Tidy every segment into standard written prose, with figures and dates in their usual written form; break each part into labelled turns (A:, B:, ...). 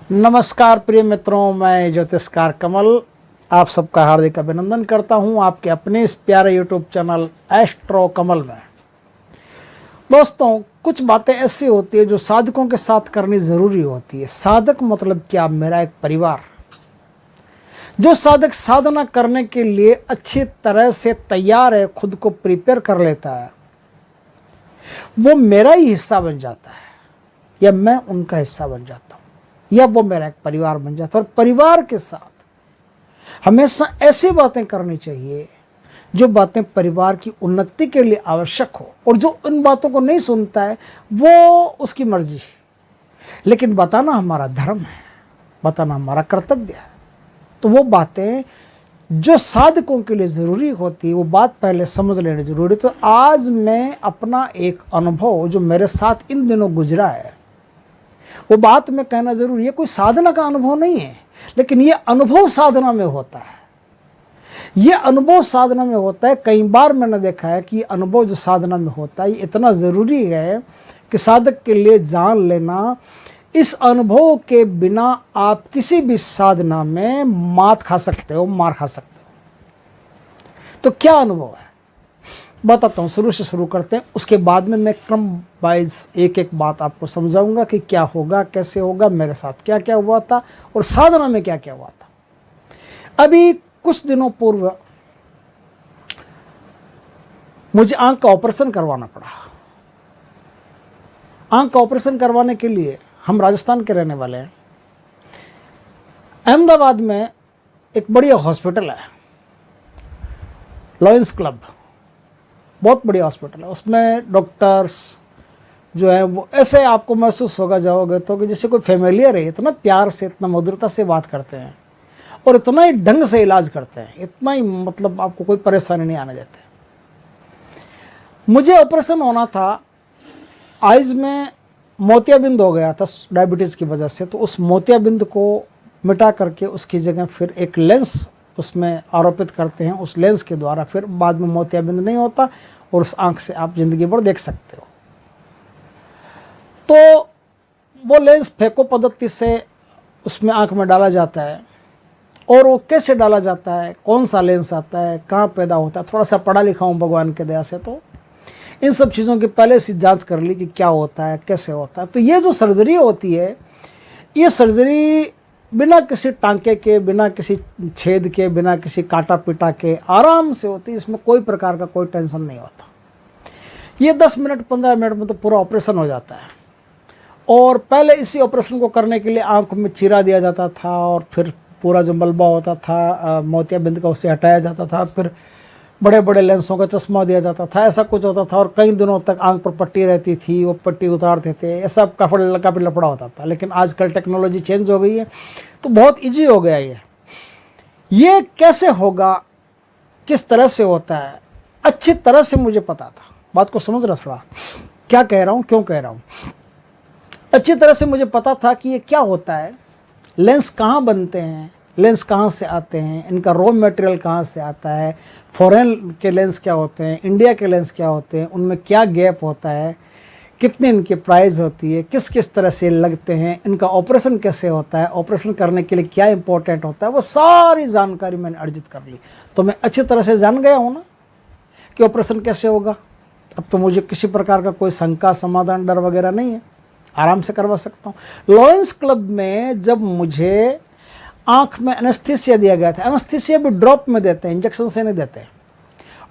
A: नमस्कार प्रिय मित्रों, मैं ज्योतिषकार कमल आप सबका हार्दिक अभिनंदन करता हूं आपके अपने इस प्यारे यूट्यूब चैनल एस्ट्रो कमल में। दोस्तों, कुछ बातें ऐसी होती है जो साधकों के साथ करनी ज़रूरी होती है। साधक मतलब क्या? मेरा एक परिवार। जो साधक साधना करने के लिए अच्छी तरह से तैयार है, खुद को प्रिपेयर कर लेता है, वो मेरा ही हिस्सा बन जाता है या मैं उनका हिस्सा बन जाता हूँ, या वो मेरा एक परिवार बन जाता है। और परिवार के साथ हमेशा ऐसी बातें करनी चाहिए जो बातें परिवार की उन्नति के लिए आवश्यक हो, और जो उन बातों को नहीं सुनता है वो उसकी मर्जी है। लेकिन बताना हमारा धर्म है, बताना हमारा कर्तव्य है। तो वो बातें जो साधकों के लिए ज़रूरी होती है वो बात पहले समझ लेनी ज़रूरी। तो आज मैं अपना एक अनुभव जो मेरे साथ इन दिनों गुजरा है वो बात में कहना ज़रूरी है। कोई साधना का अनुभव नहीं है, लेकिन ये अनुभव साधना में होता है। ये अनुभव साधना में होता है। कई बार मैंने देखा है कि अनुभव जो साधना में होता है ये इतना ज़रूरी है कि साधक के लिए जान लेना। इस अनुभव के बिना आप किसी भी साधना में मात खा सकते हो, मार खा सकते हो। तो क्या अनुभव है बताता हूँ, शुरू से शुरू करते हैं। उसके बाद में मैं क्रम वाइज एक एक बात आपको समझाऊंगा कि क्या होगा, कैसे होगा, मेरे साथ क्या क्या हुआ था और साधना में क्या क्या हुआ था। अभी कुछ दिनों पूर्व मुझे आंख का ऑपरेशन करवाना पड़ा। आंख का ऑपरेशन करवाने के लिए हम राजस्थान के रहने वाले हैं। अहमदाबाद में एक बढ़िया हॉस्पिटल है, लॉयंस क्लब, बहुत बढ़िया हॉस्पिटल है। उसमें डॉक्टर्स जो है वो ऐसे आपको महसूस होगा जाओगे तो कि जैसे कोई फैमिलियर है। इतना प्यार से, इतना मधुरता से बात करते हैं और इतना ही ढंग से इलाज करते हैं, इतना ही मतलब आपको कोई परेशानी नहीं आने देते। मुझे ऑपरेशन होना था, आइज में मोतियाबिंद हो गया था डायबिटीज़ की वजह से। तो उस मोतियाबिंद को मिटा करके उसकी जगह फिर एक लेंस उसमें आरोपित करते हैं। उस लेंस के द्वारा फिर बाद में मोतियाबिंद नहीं होता और उस आंख से आप ज़िंदगी भर देख सकते हो। तो वो लेंस फेको पद्धति से उसमें आंख में डाला जाता है। और वो कैसे डाला जाता है, कौन सा लेंस आता है, कहाँ पैदा होता है, थोड़ा सा पढ़ा लिखा हूँ भगवान के दया से, तो इन सब चीज़ों की पहले से जांच कर ली कि क्या होता है, कैसे होता है। तो ये जो सर्जरी होती है, ये सर्जरी बिना किसी टांके के, बिना किसी छेद के, बिना किसी काटा पीटा के आराम से होती है। इसमें कोई प्रकार का कोई टेंशन नहीं होता। ये 10 मिनट 15 मिनट में तो पूरा ऑपरेशन हो जाता है। और पहले इसी ऑपरेशन को करने के लिए आंख में चीरा दिया जाता था और फिर पूरा जो मलबा होता था मोतियाबिंद का उसे हटाया जाता था। फिर बड़े बड़े लेंसों का चश्मा दिया जाता था, ऐसा कुछ होता था। और कई दिनों तक आंख पर पट्टी रहती थी, वो पट्टी उतारते थे, ऐसा काफ़ी लफड़ा होता था। लेकिन आजकल टेक्नोलॉजी चेंज हो गई है तो बहुत इजी हो गया ये कैसे होगा, किस तरह से होता है, अच्छी तरह से मुझे पता था। बात को समझ रहा थोड़ा, क्या कह रहा हूँ, क्यों कह रहा हूँ। अच्छी तरह से मुझे पता था कि ये क्या होता है, लेंस कहाँ बनते हैं, लेंस कहाँ से आते हैं, इनका रॉ मटेरियल कहाँ से आता है, फॉरेन के लेंस क्या होते हैं, इंडिया के लेंस क्या होते हैं, उनमें क्या गैप होता है, कितनी इनकी प्राइस होती है, किस किस तरह से लगते हैं, इनका ऑपरेशन कैसे होता है, ऑपरेशन करने के लिए क्या इंपॉर्टेंट होता है, वो सारी जानकारी मैंने अर्जित कर ली। तो मैं अच्छी तरह से जान गया हूँ ना कि ऑपरेशन कैसे होगा। अब तो मुझे किसी प्रकार का कोई शंका, समाधान, डर वगैरह नहीं है, आराम से करवा सकता हूँ। लॉयंस क्लब में जब मुझे आँख में एनेस्थीसिया दिया गया था, एनेस्थीसिया भी ड्रॉप में देते हैं, इंजेक्शन से नहीं देते,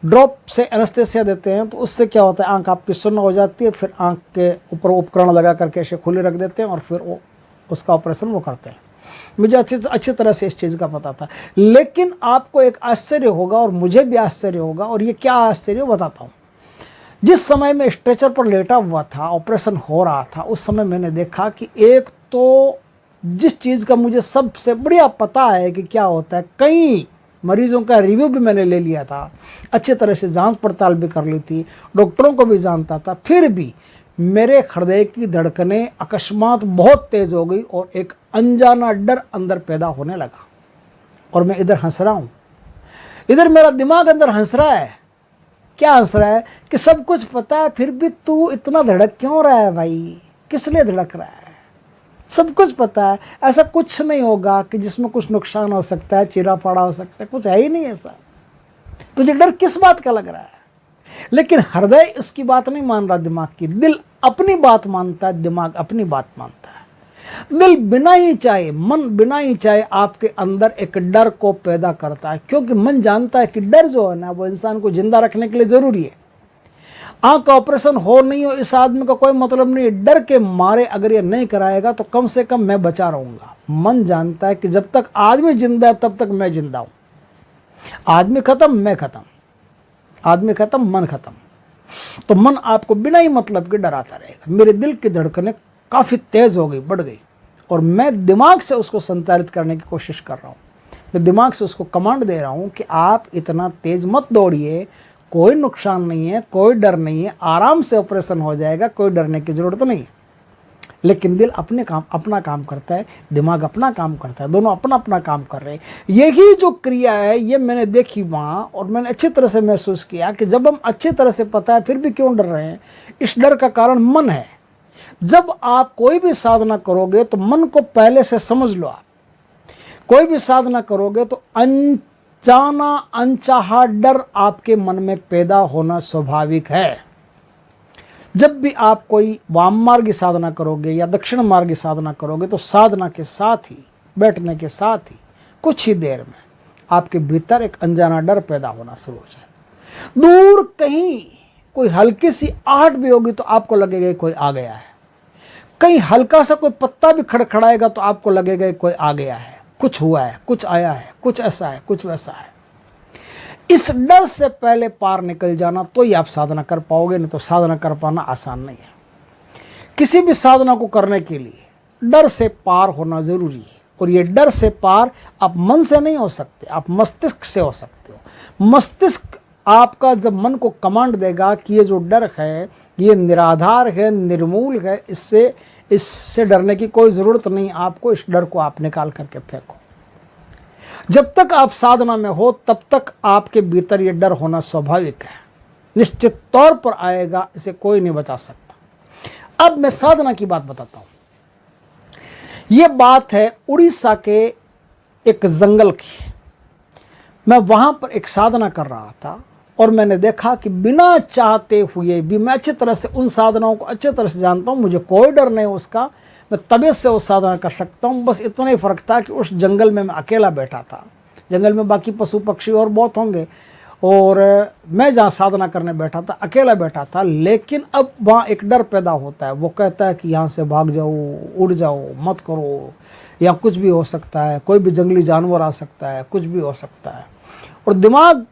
A: ड्रॉप से एनेस्थीसिया देते हैं। तो उससे क्या होता है, आंख आपकी सुन्न हो जाती है। फिर आंख के ऊपर उपकरण लगा करके ऐसे खुले रख देते हैं और फिर वो उसका ऑपरेशन वो करते हैं। मुझे अच्छी तरह से इस चीज़ का पता था। लेकिन आपको एक आश्चर्य होगा और मुझे भी आश्चर्य होगा, और ये क्या आश्चर्य बताता हूँ। जिस समय मैं स्ट्रेचर पर लेटा हुआ था, ऑपरेशन हो रहा था, उस समय मैंने देखा कि एक तो जिस चीज़ का मुझे सबसे बढ़िया पता है कि क्या होता है, कई मरीज़ों का रिव्यू भी मैंने ले लिया था, अच्छी तरह से जांच पड़ताल भी कर ली थी, डॉक्टरों को भी जानता था, फिर भी मेरे हृदय की धड़कनें अकस्मात बहुत तेज़ हो गई और एक अनजाना डर अंदर पैदा होने लगा। और मैं इधर हंस रहा हूँ, इधर मेरा दिमाग अंदर हंस रहा है। क्या हंस रहा है कि सब कुछ पता है फिर भी तू इतना धड़क क्यों रहा है भाई, किस लिए धड़क रहा है। सब कुछ पता है, ऐसा कुछ नहीं होगा कि जिसमें कुछ नुकसान हो सकता है, चीरा फाड़ा हो सकता है, कुछ है ही नहीं ऐसा। तुझे डर किस बात का लग रहा है? लेकिन हृदय इसकी बात नहीं मान रहा, दिमाग की। दिल अपनी बात मानता है, दिमाग अपनी बात मानता है। दिल बिना ही चाहे, मन बिना ही चाहे आपके अंदर एक डर को पैदा करता है, क्योंकि मन जानता है कि डर जो है ना वो इंसान को जिंदा रखने के लिए जरूरी है। आँख का ऑपरेशन हो नहीं हो इस आदमी का कोई मतलब नहीं, डर के मारे अगर ये नहीं कराएगा तो कम से कम मैं बचा रहूँगा। मन जानता है कि जब तक आदमी जिंदा है तब तक मैं जिंदा हूँ। आदमी खत्म, मैं खत्म, आदमी खत्म, मन खत्म। तो मन आपको बिना ही मतलब के डराता रहेगा। मेरे दिल की धड़कनें काफ़ी तेज़ हो गई, बढ़ गई, और मैं दिमाग से उसको संचालित करने की कोशिश कर रहा हूँ। मैं दिमाग से उसको कमांड दे रहा हूँ कि आप इतना तेज़ मत दौड़िए, कोई नुकसान नहीं है, कोई डर नहीं है, आराम से ऑपरेशन हो जाएगा, कोई डरने की ज़रूरत नहीं है। लेकिन दिल अपना काम करता है, दिमाग अपना काम करता है, दोनों अपना अपना काम कर रहे हैं। यही जो क्रिया है ये मैंने देखी वहाँ, और मैंने अच्छी तरह से महसूस किया कि जब हम अच्छी तरह से पता है फिर भी क्यों डर रहे हैं, इस डर का कारण मन है। जब आप कोई भी साधना करोगे तो मन को पहले से समझ लो। आप कोई भी साधना करोगे तो अनजाना अनचाहा डर आपके मन में पैदा होना स्वाभाविक है। जब भी आप कोई वाम मार्गी साधना करोगे या दक्षिण मार्गी साधना करोगे तो साधना के साथ ही, बैठने के साथ ही कुछ ही देर में आपके भीतर एक अनजाना डर पैदा होना शुरू हो जाए। दूर कहीं कोई हल्की सी आहट भी होगी तो आपको लगेगा कोई आ गया है। कहीं हल्का सा कोई पत्ता भी खड़खड़ाएगा तो आपको लगेगा कोई आ गया है, कुछ हुआ है, कुछ आया है, कुछ ऐसा है, कुछ वैसा है। इस डर से पहले पार निकल जाना तो ही आप साधना कर पाओगे, नहीं तो साधना कर पाना आसान नहीं है। किसी भी साधना को करने के लिए डर से पार होना ज़रूरी है, और ये डर से पार आप मन से नहीं हो सकते, आप मस्तिष्क से हो सकते हो। मस्तिष्क आपका जब मन को कमांड देगा कि ये जो डर है ये निराधार है, निर्मूल है, इससे डरने की कोई ज़रूरत नहीं, आपको इस डर को आप निकाल करके फेंको। जब तक आप साधना में हो तब तक आपके भीतर ये डर होना स्वाभाविक है, निश्चित तौर पर आएगा, इसे कोई नहीं बचा सकता। अब मैं साधना की बात बताता हूँ। ये बात है उड़ीसा के एक जंगल की। मैं वहाँ पर एक साधना कर रहा था और मैंने देखा कि बिना चाहते हुए भी, मैं अच्छी तरह से उन साधनाओं को अच्छी तरह से जानता हूँ, मुझे कोई डर नहीं उसका, मैं तबीयत से वो साधना कर सकता हूँ। बस इतना ही फ़र्क था कि उस जंगल में मैं अकेला बैठा था। जंगल में बाकी पशु पक्षी और बहुत होंगे, और मैं जहाँ साधना करने बैठा था अकेला बैठा था। लेकिन अब वहाँ एक डर पैदा होता है, वो कहता है कि यहाँ से भाग जाओ, उड़ जाओ, मत करो, या कुछ भी हो सकता है, कोई भी जंगली जानवर आ सकता है, कुछ भी हो सकता है। और दिमाग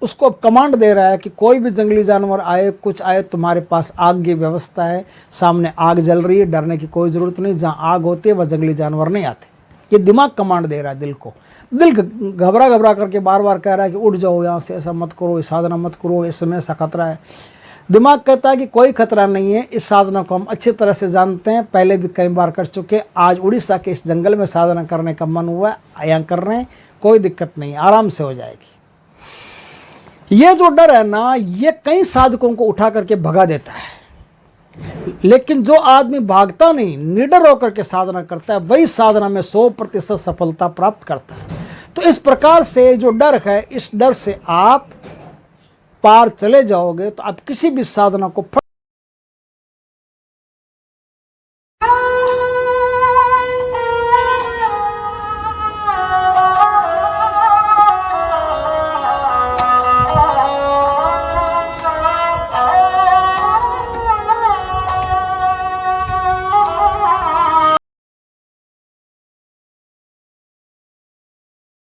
A: उसको अब कमांड दे रहा है कि कोई भी जंगली जानवर आए, कुछ आए, तुम्हारे पास आग की व्यवस्था है, सामने आग जल रही है, डरने की कोई ज़रूरत नहीं, जहाँ आग होती है वह जंगली जानवर नहीं आते। ये दिमाग कमांड दे रहा है दिल को। दिल घबरा घबरा करके बार बार कह रहा है कि उठ जाओ यहाँ से, ऐसा मत करो, इस साधना मत करो, इस समय ऐसा खतरा है। दिमाग कहता है कि कोई खतरा नहीं है, इस साधना को हम अच्छी तरह से जानते हैं, पहले भी कई बार कर चुके, आज उड़ीसा के इस जंगल में साधना करने का मन हुआ है, यहाँ कर रहे हैं, कोई दिक्कत नहीं, आराम से हो जाएगी। ये जो डर है ना, ये कई साधकों को उठा करके भगा देता है। लेकिन जो आदमी भागता नहीं, निडर होकर के साधना करता है, वही साधना में 100% सफलता प्राप्त करता है। तो इस प्रकार से जो डर है, इस डर से आप पार चले जाओगे तो आप किसी भी साधना को